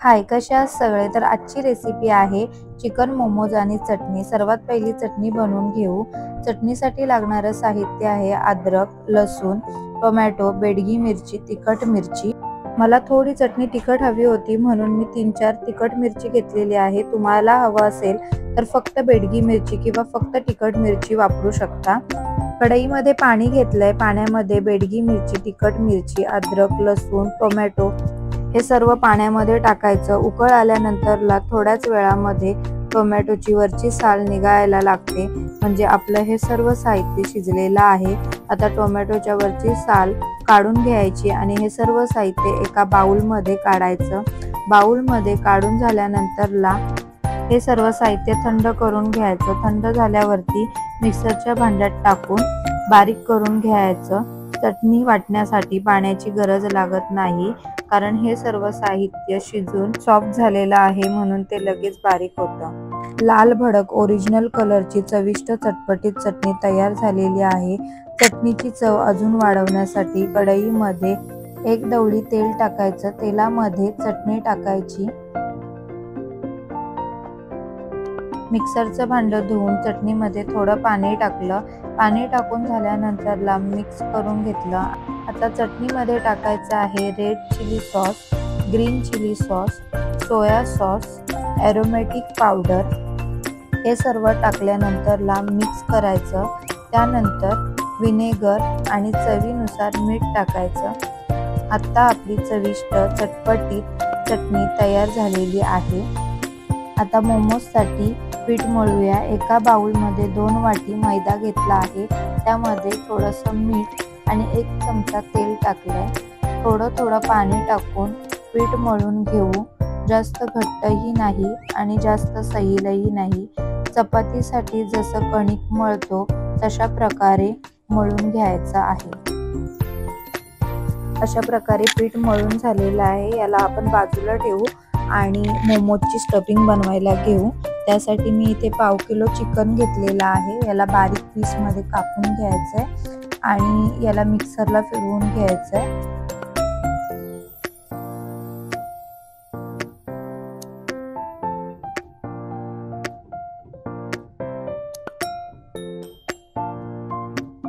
हाय, कशा आहात सगळे? तर आजची रेसिपी आहे चिकन मोमोज आणि चटणी। सर्वात पहिली चटणी बनवून घेऊ। चटणीसाठी लागणारे साहित्य आहे अद्रक, लसूण, टोमॅटो, बेडगी मिरची, तिखट मिरची। मला थोडी चटणी तिखट हवी होती म्हणून मी 3-4 तिखट मिरची घेतलेली आहे। तुम्हाला हवं असेल तर फक्त बेडगी मिरची किंवा फक्त तिखट मिरची वापरू शकता। कढईमध्ये पाणी घेतलंय। पाण्यामध्ये बेडगी मिरची, तिखट मिरची, अद्रक, लसूण, टोमॅटो हे सर्व पाण्यामध्ये टाकायचं। उकळ आल्यानंतरला थोड्याच वेळामध्ये टोमॅटोची वरची साल निघायला लागते, म्हणजे आपलं हे सर्व साहित्य शिजलेलं आहे। आता टोमॅटोच्या वरची साल काढून घ्यायची आणि हे सर्व साहित्य एका बाउलमध्ये काढायचं। बाउलमध्ये काढून झाल्यानंतरला हे सर्व साहित्य थंड करून घ्यायचं। थंड झाल्यावरती मिक्सरच्या भांड्यात टाकून बारीक करून घ्यायचं। चटणी वाटण्यासाठी पाण्याची गरज लागत नाही, कारण हे सर्व साहित्य शिजून सॉफ्ट झालेलं आहे, म्हणून ते लगेच बारीक होतं। लाल भडक ओरिजिनल कलरची चविष्ट चटपटीत चटणी तयार झालेली आहे। चटणीची चव अजून वाढवण्यासाठी कढईमध्ये 1 दवडी तेल टाकायचं। तेलामध्ये चटणी टाकायची। मिक्सरचं भांडं धुवून चटणीमध्ये थोडं पाणी टाकलं। पाणी टाकून झाल्यानंतरला मिक्स करून घेतलं। आता चटणीमध्ये टाकायचं आहे red chilli sauce, green chilli sauce, soya sauce, aromatic powder. हे सर्व टाकल्यानंतरला मिक्स करायचं। त्यानंतर विनेगर आणि चवीनुसार मीठ टाकायचं। आता आपली चविष्ट चटपटीत चटणी तयार झालेली आहे। आता मोमोजसाठी पीठ मळूया। एका बाउलमध्ये 2 वाटी मैदा घेतला आहे। त्यामध्ये थोडंसं मीठ आणि 1 चमचा तेल टाकलंय। थोडं पाणी टाकून पीठ मळून घेऊ। जास्त घट्टही नाही आणि जास्त सैलही नाही। चपातीसाठी जसं कणिक मळतो तशा प्रकारे मळून घ्यायचं आहे। अशा प्रकारे पीठ मळून झालेलं आहे। याला आपण बाजूला ठेवू आणि मोमोजची स्टफिंग बनवायला घेऊ। त्यासाठी मी इथे पाव किलो चिकन घेतलेलं आहे। याला बारीक पीसमध्ये कापून घ्यायचंय आणि याला मिक्सरला फिरवून घ्यायचंय।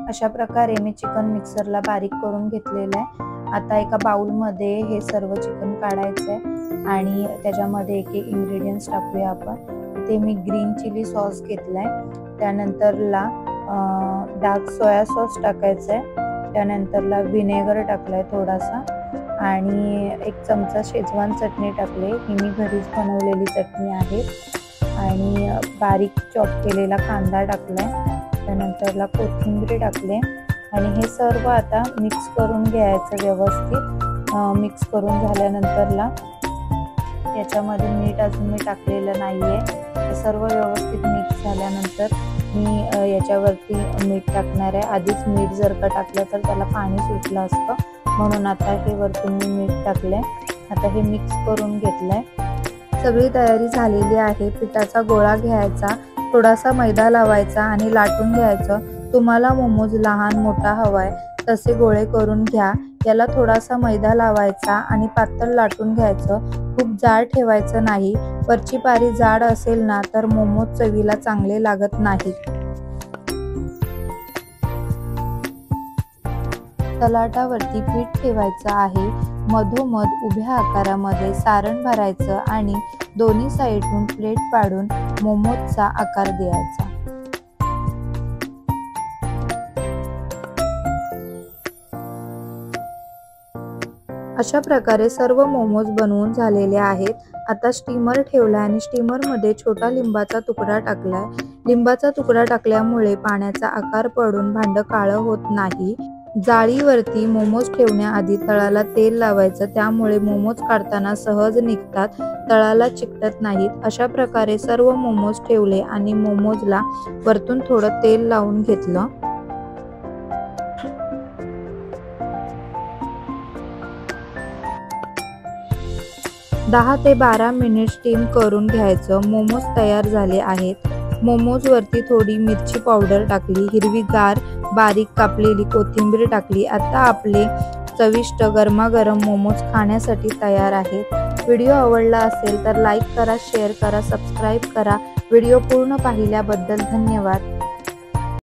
अशा प्रकारे मी चिकन मिक्सरला बारीक करून घेतलेलं आहे। आता एका बाउलमध्ये हे सर्व चिकन काढायचंय आणि त्याच्यामध्ये एक इंग्रेडियंट्स टाकूया आपण। इथे मी ग्रीन चिली सॉस घेतलाय। त्यानंतरला डार्क सोया सॉस टाकायचंय। त्यानंतरला विनेगर टाकलाय थोडासा आणि 1 चमचा शेजवान चटणी टाकले। ही मी घरीच बनवलेली चटणी आहे। आणि बारीक चॉप केलेला कांदा टाकलाय। त्यानंतरला कोथिंबीर टाकले आणि हे सर्व आता मिक्स करून घ्यायचं व्यवस्थित। मिक्स करून झाल्यानंतरला याच्यामध्ये मीठ अजून मी टाकलेलं नाहीये। हे सर्व व्यवस्थित मिक्स झाल्यानंतर मी याच्यावरती मीठ टाकणार आहे। आधीच मीठ जर का टाकलं तर त्याला पाणी सुटलं असतं, म्हणून आता हे वरतून मी मीठ टाकलंय। आता हे मिक्स करून घेतलंय। सगळी तयारी झालेली आहे। पिठाचा गोळा घ्यायचा, थोडासा मैदा लावायचा आणि लाटून घ्यायचं। तुम्हाला मोमोज लहान मोठा हवाय तसे गोळे करून घ्या। याला थोडासा मैदा लावायचा आणि पातळ लाटून घ्यायचं। खूप जाड ठेवायचं नाही। वरची पारी जाड असेल ना तर मोमोज चवीला चांगले लागत नाही। तलाटावरती पीठ ठेवायचं आहे। मधोमध उभ्या आकारामध्ये सारण भरायचं आणि दोन्ही साईडून प्लेट पाडून मोमोजचा आकार द्यायचा। अशा प्रकारे सर्व मोमोज बनवून झालेले आहेत। आता स्टीमर ठेवलाय आणि स्टीमरमध्ये छोटा लिंबाचा तुकडा टाकलाय। लिंबाचा तुकडा टाकल्यामुळे पाण्याचा आकार पडून भांडं काळं होत नाही। जाळीवरती मोमोज ठेवण्याआधी तळाला तेल लावायचं, त्यामुळे मोमोज काढताना सहज निघतात, तळाला चिकटत नाहीत। अशा प्रकारे सर्व मोमोज ठेवले आणि मोमोजला वरतून थोडं तेल लावून घेतलं। दहा ते 12 मिनिट स्टीम करून घ्यायचं। मोमोज तयार झाले आहेत। मोमोज वरती थोडी मिरची पावडर टाकली, हिरवीगार बारीक कापलेली कोथिंबीर टाकली। आता आपले चविष्ट गरमागरम मोमोज खाण्यासाठी तयार आहेत। व्हिडिओ आवडला असेल तर लाईक करा, शेअर करा, सबस्क्राईब करा। व्हिडिओ पूर्ण पाहिल्याबद्दल धन्यवाद।